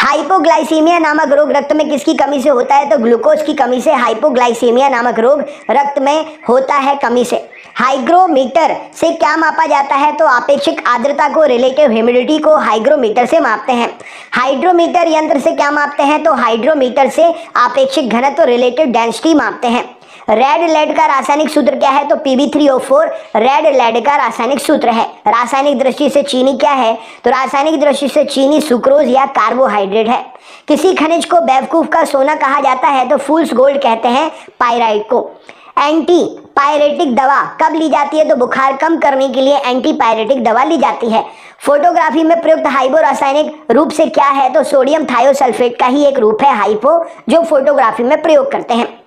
Hypoglycaemia नामक रोग रक्त में किसकी कमी से होता है? तो ग्लूकोज की कमी से हाइपोग्लाइसीमिया नामक रोग रक्त में होता है कमी से। हाइग्रोमीटर से क्या मापा जाता है? तो आपेक्षिक आर्द्रता को, रिलेटिव ह्यूमिडिटी को हाइग्रोमीटर से मापते हैं। हाइड्रोमीटर यंत्र से क्या मापते हैं? तो हाइड्रोमीटर से आपेक्षिक घनत्व, रिलेटिव डेंसिटी मापते हैं। रेड लेड का रासायनिक सूत्र क्या है? तो Pb3O4 रेड लेड का रासायनिक सूत्र है। रासायनिक दृष्टि से चीनी क्या है? तो रासायनिक दृष्टि से चीनी सुक्रोज या कार्बोहाइड्रेट है। किसी खनिज को बेवकूफ का सोना कहा जाता है? तो फूल्स गोल्ड कहते हैं पायराइट को। एंटी पायरेटिक दवा कब ली जाती है? तो बुखार कम करने के लिए एंटी पायरेटिक दवा ली जाती है। फोटोग्राफी में प्रयुक्त हाइपो रासायनिक रूप से क्या है? तो सोडियम थायोसल्फेट का ही एक रूप है हाइपो, जो फोटोग्राफी में प्रयोग करते हैं।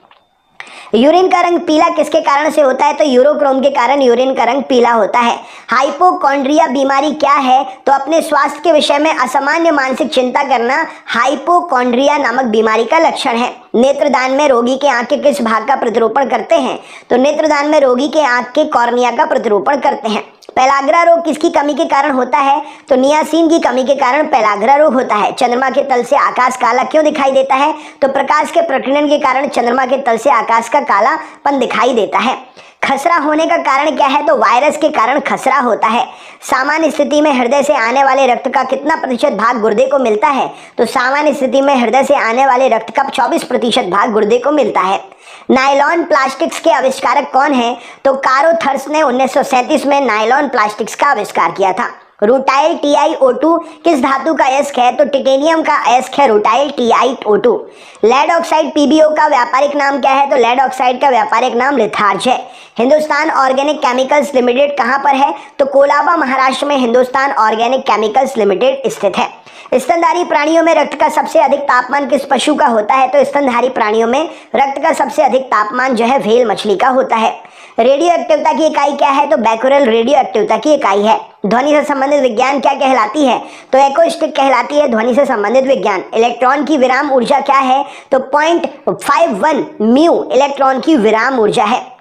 यूरिन का रंग पीला किसके कारण से होता है? तो यूरोक्रोम के कारण यूरिन का रंग पीला होता है। हाइपोकॉन्ड्रिया बीमारी क्या है? तो अपने स्वास्थ्य के विषय में असामान्य मानसिक चिंता करना हाइपोकॉन्ड्रिया नामक बीमारी का लक्षण है। नेत्रदान में रोगी के आंख के किस भाग का प्रतिरूपण करते हैं? तो नेत्रदान में रोगी के आंख के कॉर्निया का प्रतिरूपण करते हैं। पेलाग्रा रोग किसकी कमी के कारण होता है? तो नियासिन की कमी के कारण पेलाग्रा रोग होता है। चंद्रमा के तल से आकाश काला क्यों दिखाई देता है? तो प्रकाश के प्रकीर्णन के कारण चंद्रमा के तल से आकाश का कालापन दिखाई देता है। खसरा होने का कारण क्या है? तो वायरस के कारण खसरा होता है। सामान्य स्थिति में हृदय से आने वाले रक्त का कितना प्रतिशत भाग गुर्दे को मिलता है? तो सामान्य स्थिति में हृदय से आने वाले रक्त का 24% भाग गुर्दे को मिलता है। नायलॉन प्लास्टिक्स के आविष्कारक कौन है? तो कारोथर्स ने 1937 में नायलॉन प्लास्टिक्स का आविष्कार किया था। रूटाइल TiO2 किस धातु का अयस्क है? तो टिटेनियम का अयस्क है rutile TiO2। Lead oxide PbO का व्यापारिक नाम क्या है? तो लेड ऑक्साइड का व्यापारिक नाम लिथार्ज है। हिंदुस्तान ऑर्गेनिक केमिकल्स लिमिटेड कहाँ पर है? तो कोलाबा महाराष्ट्र में हिंदुस्तान ऑर्गेनिक केमिकल्स लिमिटेड स्थित है। स्तनधारी प्राणियों में रक्त का सबसे अधिक तापमान किस पशु का होता है? तो स्तनधारी प्राणियों में रक्त का सबसे अधिक तापमान जो है व्हेल मछली का होता है। रेडियो एक्टिवता की इकाई क्या है? तो बैक्यूरेल रेडियो एक्टिवता की इकाई है। ध्वनि से संबंधित विज्ञान क्या कहलाती है? तो एक्रोस्टिक कहलाती है ध्वनि से संबंधित विज्ञान। इलेक्ट्रॉन की विराम ऊर्जा क्या है? तो 0.51 म्यू इलेक्ट्रॉन की विराम ऊर्जा है।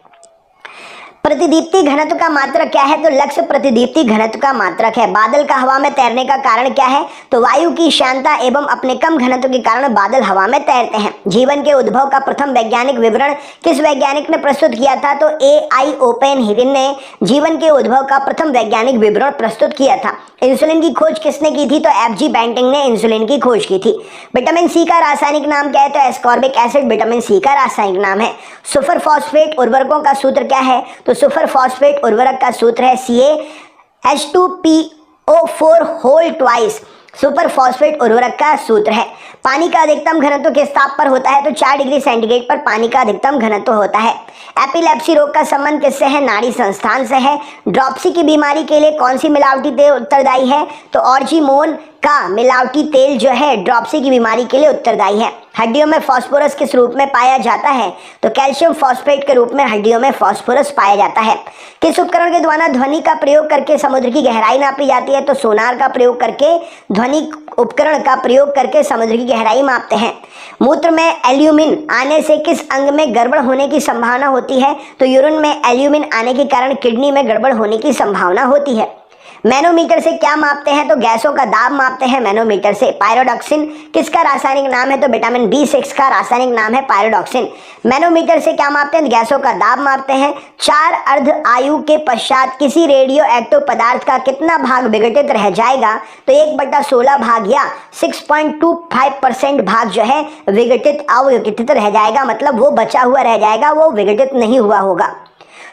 प्रतिदीप्ति घनत्व का मात्रक क्या है? तो लक्ष्य प्रतिदीप्ति घनत्व का मात्रक है। बादल का हवा में तैरने का कारण क्या है? तो वायु की शांता एवं अपने कम घनत्व के कारण बादल हवा में तैरते हैं। जीवन के उद्भव का प्रथम वैज्ञानिक विवरण किस वैज्ञानिक ने प्रस्तुत किया था? तो AI ओपेनहीरिन ने जीवन के उद्भव का प्रथम वैज्ञानिक विवरण प्रस्तुत किया था। इंसुलिन की खोज किसने की थी? तो FG बैंटिंग ने इंसुलिन की खोज की थी। विटामिन सी का रासायनिक नाम क्या है? तो एस्कॉर्बिक एसिड विटामिन सी का रासायनिक नाम है। सुपर फॉस्फेट उर्वरकों का सूत्र क्या है? तो सुपर फॉस्फेट उर्वरक का सूत्र है CaH2PO4 whole twice. Super phosphate उर्वरक का सूत्र है। पानी का अधिकतम घनत्व किस ताप पर होता है? तो 4 डिग्री सेंटीग्रेड पर पानी का अधिकतम घनत्व होता है। एपिलेप्सी रोग का संबंध किससे है? नाड़ी संस्थान से है। ड्रॉप्सी की बीमारी के लिए कौन सी मिलावटी तेल उत्तरदायी है? तो ऑर्जिमोन का मिलावटी तेल जो है ड्रॉप्सी की बीमारी के लिए उत्तरदायी है। हड्डियों में फास्फोरस किस रूप में पाया जाता है? तो कैल्शियम फॉस्फेट के रूप में हड्डियों में फास्फोरस पाया जाता है। किस उपकरण के द्वारा ध्वनि का प्रयोग करके समुद्र की गहराई नापी जाती है? तो सोनार का प्रयोग करके, ध्वनि उपकरण का प्रयोग करके समुद्र की गहराई मापते हैं। मूत्र में एल्यूमिन आने से किस अंग में गड़बड़ होने की संभावना होती है? तो यूरिन में एल्यूमिन आने के कारण किडनी में गड़बड़ होने की संभावना होती है। मैनोमीटर से क्या मापते हैं? तो गैसों का दाब मापते हैं मैनोमीटर से। पायरोडॉक्सिन किसका रासायनिक नाम है? तो विटामिन B6 का रासायनिक नाम है पायरोडॉक्सिन। मैनोमीटर से क्या मापते हैं? गैसों का दाब मापते हैं। 4 अर्ध आयु के पश्चात किसी रेडियो एक्टिव पदार्थ का कितना भाग विघटित रह जाएगा? तो 1/16 भाग या 6.25% भाग जो है विघटित अविघटित रह जाएगा, मतलब वो बचा हुआ रह जाएगा, वो विघटित नहीं हुआ होगा।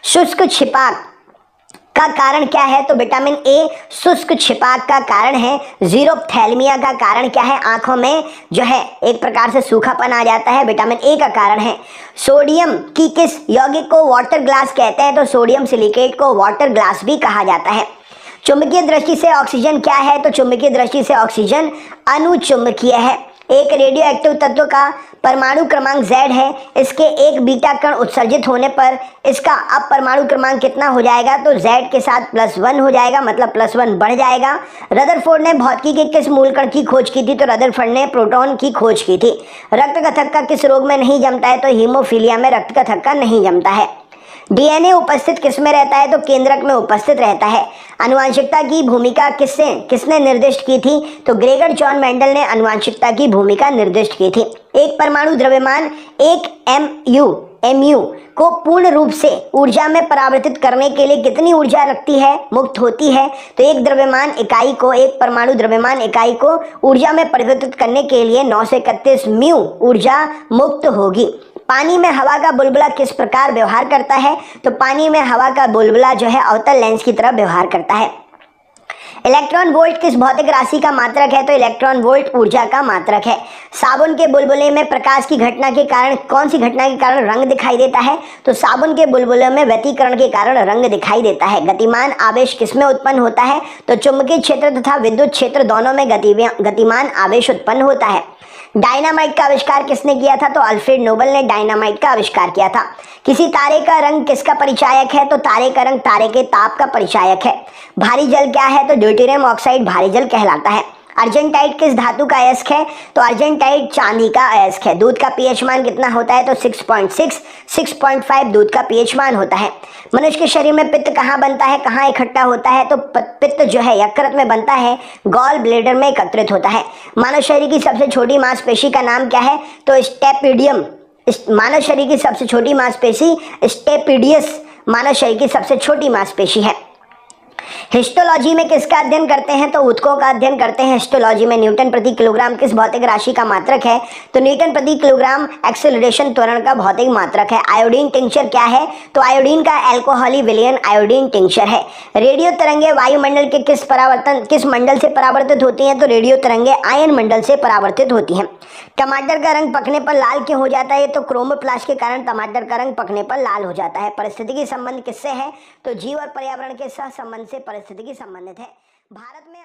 शुष्क छिपाक का कारण क्या है? तो विटामिन A शुष्क छिपाक का कारण है। जीरोप्थैल्मिया का कारण क्या है? आंखों में जो है एक प्रकार से सूखापन आ जाता है, विटामिन A का कारण है। सोडियम की किस यौगिक को वाटर ग्लास कहते हैं? तो सोडियम सिलिकेट को वाटर ग्लास भी कहा जाता है। चुंबकीय दृष्टि से ऑक्सीजन क्या है? तो चुंबकीय दृष्टि से ऑक्सीजन अनुचुंबकीय है। एक रेडियो एक्टिव तत्व का परमाणु क्रमांक Z है। इसके एक बीटा कण उत्सर्जित होने पर इसका अब परमाणु क्रमांक कितना हो जाएगा? तो Z के साथ +1 हो जाएगा, मतलब +1 बढ़ जाएगा। रदरफोर्ड ने भौतिकी के किस मूलकण की खोज की थी? तो रदरफोर्ड ने प्रोटॉन की खोज की थी। रक्त का थक्का किस रोग में नहीं जमता है? तो हीमोफीलिया में रक्त का थक्का नहीं जमता है। डीएनए उपस्थित किस में रहता है? तो केंद्रक में उपस्थित रहता है। आनुवंशिकता की भूमिका किसने निर्दिष्ट की थी? तो ग्रेगर जॉन मेंडल ने आनुवंशिकता की भूमिका निर्दिष्ट की थी। एक परमाणु द्रव्यमान 1 mu को पूर्ण रूप से ऊर्जा में परिवर्तित करने के लिए कितनी ऊर्जा रखती है, मुक्त होती है? तो एक परमाणु द्रव्यमान इकाई को ऊर्जा में परिवर्तित करने के लिए 9 से 31 म्यू ऊर्जा मुक्त होगी। पानी में हवा का बुलबुला किस प्रकार व्यवहार करता है? तो पानी में हवा का बुलबुला जो है अवतल लेंस की तरह व्यवहार करता है। इलेक्ट्रॉन वोल्ट किस भौतिक राशि का मात्रक है? तो इलेक्ट्रॉन वोल्ट ऊर्जा का मात्रक है। साबुन के बुलबुले में प्रकाश की घटना के कारण कौन सी घटना के कारण रंग दिखाई देता है? तो साबुन के बुलबुले में व्यतिकरण के कारण रंग दिखाई देता है। गतिमान आवेश किसमें उत्पन्न होता है? तो चुंबकीय क्षेत्र तथा विद्युत क्षेत्र दोनों में गतिमान आवेश उत्पन्न होता है। डायनामाइट का आविष्कार किसने किया था? तो अल्फ्रेड नोबल ने डायनामाइट का आविष्कार किया था। किसी तारे का रंग किसका परिचायक है? तो तारे का रंग तारे के ताप का परिचायक है। भारी जल क्या है? तो ड्यूटेरियम ऑक्साइड भारी जल कहलाता है। अर्जेंटाइट किस धातु का अयस्क है? तो अर्जेंटाइट चांदी का अयस्क है। दूध का पीएच मान कितना होता है? तो 6.6, 6.5 दूध का पीएच मान होता है। मनुष्य के शरीर में पित्त कहाँ बनता है, कहाँ इकट्ठा होता है? तो पित्त जो है यकृत में बनता है, गॉल ब्लेडर में एकत्रित होता है। मानव शरीर की सबसे छोटी मांसपेशी का नाम क्या है? तो स्टेपिडियम। मानव शरीर की सबसे छोटी मांसपेशी स्टेपिडियस मानव शरीर की सबसे छोटी मांसपेशी है। हिस्टोलॉजी में किसका अध्ययन करते हैं? तो ऊतकों का अध्ययन करते हैं। हिस्टोलॉजी में न्यूटन प्रति किलोग्राम किस भौतिक राशि का मात्रक है? तो न्यूटन प्रति किलोग्राम एक्सेलरेशन त्वरण का भौतिक मात्रक है। आयोडीन टिंचर क्या है? तो आयोडीन का अल्कोहली विलयन आयोडीन टिंचर है। रेडियो तरंगे वायुमंडल के किस मंडल से परावर्तित होती हैं? तो रेडियो तरंगे आयन मंडल से परावर्तित होती हैं। टमाटर का रंग पकने पर लाल क्यों हो जाता है? तो क्रोमोप्लास्ट के कारण टमाटर का रंग पकने पर लाल हो जाता है। पारिस्थितिकी संबंध किससे है? तो जीव और पर्यावरण के सह संबंध से पारिस्थितिकी संबंधित है। भारत में